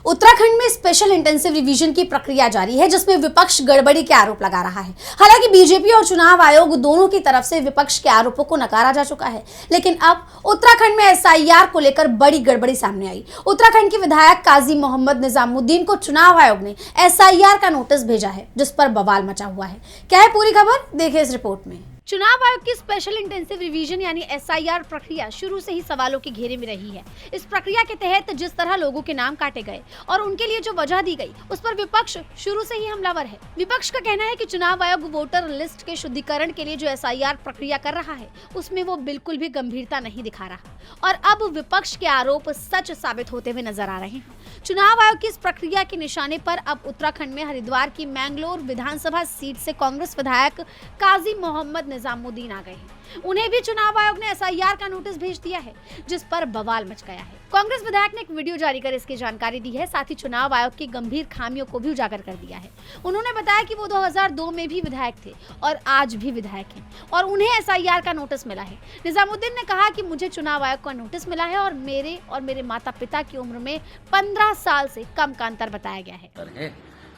उत्तराखंड में special intensive revision की प्रक्रिया जारी है, जिसमें विपक्ष गड़बड़ी के आरोप लगा रहा है। हालांकि बीजेपी और चुनाव आयोग दोनों की तरफ से विपक्ष के आरोपों को नकारा जा चुका है, लेकिन अब उत्तराखंड में एसआईआर को लेकर बड़ी गड़बड़ी सामने आई। उत्तराखंड के विधायक काजी मोहम्मद निजामुद्दीन को चुनाव आयोग ने एसआईआर का नोटिस भेजा है, जिस पर बवाल मचा हुआ है। क्या है पूरी खबर, देखिए इस रिपोर्ट में। चुनाव आयोग की स्पेशल इंटेंसिव रिवीजन यानी एसआईआर प्रक्रिया शुरू से ही सवालों के घेरे में रही है। इस प्रक्रिया के तहत जिस तरह लोगों के नाम काटे गए और उनके लिए जो वजह दी गई, उस पर विपक्ष शुरू से ही हमलावर है। विपक्ष का कहना है कि चुनाव आयोग वोटर लिस्ट के शुद्धिकरण के लिए जो एसआईआर प्रक्रिया कर रहा है, उसमें वो बिल्कुल भी गंभीरता नहीं दिखा रहा। और अब विपक्ष के आरोप सच साबित होते हुए नजर आ रहे हैं। चुनाव आयोग की इस प्रक्रिया के निशाने पर अब उत्तराखंड में हरिद्वार की मैंगलोर विधानसभा सीट से कांग्रेस विधायक काजी मोहम्मद निजामुद्दीन आ गए हैं। उन्हें भी चुनाव आयोग ने एसआईआर का नोटिस भेज दिया है, जिस पर बवाल मच गया है। कांग्रेस विधायक ने एक वीडियो जारी कर इसकी जानकारी दी है, साथ ही चुनाव आयोग की गंभीर खामियों को भी उजागर कर दिया है। उन्होंने बताया कि वो 2002 में भी विधायक थे और आज भी विधायक हैं और उन्हें एसआईआर का नोटिस मिला है। निजामुद्दीन ने कहा कि मुझे चुनाव आयोग का नोटिस मिला है और मेरे माता पिता की उम्र में 15 साल से कम का अंतर बताया गया है।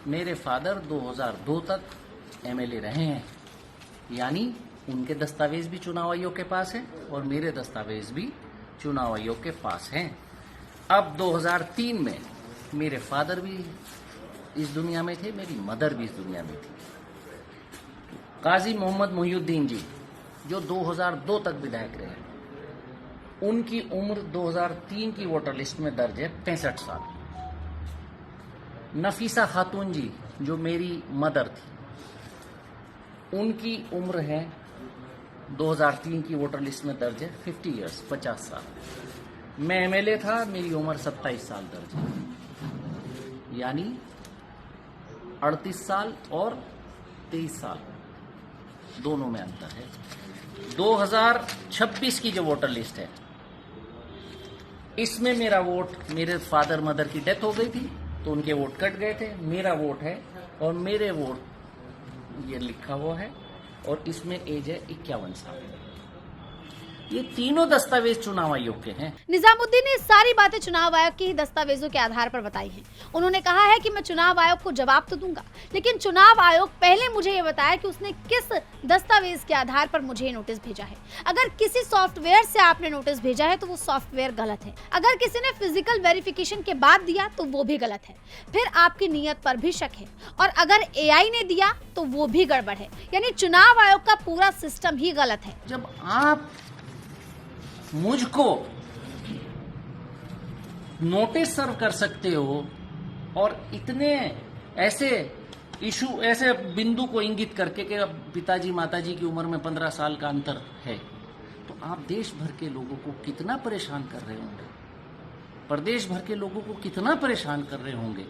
मेरे फादर 2002 तक एमएलए रहे हैं, यानी उनके दस्तावेज भी चुनाव आयोग के पास है और मेरे दस्तावेज भी चुनाव आयोग के पास हैं। अब 2003 में मेरे फादर भी इस दुनिया में थे, मेरी मदर भी इस दुनिया में थी। काजी मोहम्मद मोहिउद्दीन जी जो 2002 तक विधायक रहे, उनकी उम्र 2003 की वोटर लिस्ट में दर्ज है 65 साल। नफीसा खातून जी जो मेरी मदर थी, उनकी उम्र है 2003 की वोटर लिस्ट में दर्ज है 50 इयर्स 50 साल। मैं एमएलए था, मेरी उम्र 27 साल दर्ज है, यानी 38 साल और 23 साल दोनों में अंतर है। 2026 की जो वोटर लिस्ट है, इसमें मेरा वोट, मेरे फादर मदर की डेथ हो गई थी तो उनके वोट कट गए थे, मेरा वोट है और मेरे वोट ये लिखा हुआ है और इसमें एज है 51 साल। ये तीनों दस्तावेज चुनाव आयोग के हैं। निजामुद्दीन ने सारी बातें चुनाव आयोग के ही दस्तावेजों के आधार पर बताई हैं। उन्होंने कहा है कि मैं चुनाव आयोग को जवाब तो दूंगा, लेकिन चुनाव आयोग पहले मुझे ये बताया कि उसने किस दस्तावेज के आधार पर मुझे नोटिस भेजा है। अगर किसी सॉफ्टवेयर से आपने नोटिस भेजा है तो वो सॉफ्टवेयर गलत है। अगर किसी ने फिजिकल वेरिफिकेशन के बाद दिया तो वो भी गलत है। फिर आपकी नीयत पर भी शक है, और अगर एआई ने दिया तो वो भी गड़बड़ है। यानी चुनाव आयोग का पूरा सिस्टम ही गलत है। जब आप मुझको नोटिस सर्व कर सकते हो और इतने ऐसे इशू, ऐसे बिंदु को इंगित करके कि अब पिताजी माताजी की उम्र में 15 साल का अंतर है, तो आप देश भर के लोगों को कितना परेशान कर रहे होंगे, प्रदेश भर के लोगों को कितना परेशान कर रहे होंगे।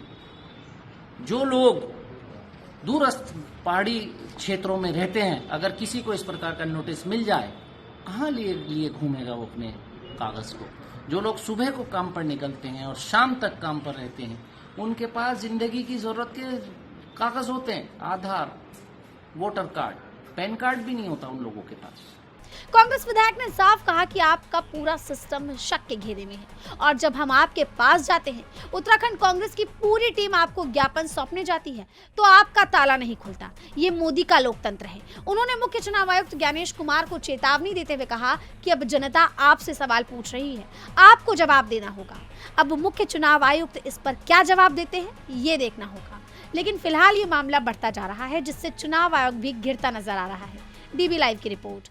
जो लोग दूरस्थ पहाड़ी क्षेत्रों में रहते हैं, अगर किसी को इस प्रकार का नोटिस मिल जाए, कहाँ लिए घूमेगा वो अपने कागज को। जो लोग सुबह को काम पर निकलते हैं और शाम तक काम पर रहते हैं, उनके पास जिंदगी की जरूरत के कागज होते हैं, आधार, वोटर कार्ड, पैन कार्ड भी नहीं होता उन लोगों के पास। कांग्रेस विधायक ने साफ कहा कि आपका पूरा सिस्टम शक के घेरे में है, और जब हम आपके पास जाते हैं, उत्तराखंड कांग्रेस की पूरी टीम आपको ज्ञापन सौंपने जाती है, तो आपका ताला नहीं खुलता। ये मोदी का लोकतंत्र है। उन्होंने मुख्य चुनाव आयुक्त ज्ञानेश कुमार को चेतावनी देते हुए कहा कि अब जनता आपसे सवाल पूछ रही है, आपको जवाब देना होगा। अब मुख्य चुनाव आयुक्त इस पर क्या जवाब देते हैं, ये देखना होगा। लेकिन फिलहाल ये मामला बढ़ता जा रहा है, जिससे चुनाव आयोग भी घिरता नजर आ रहा है। डीबी लाइव की रिपोर्ट।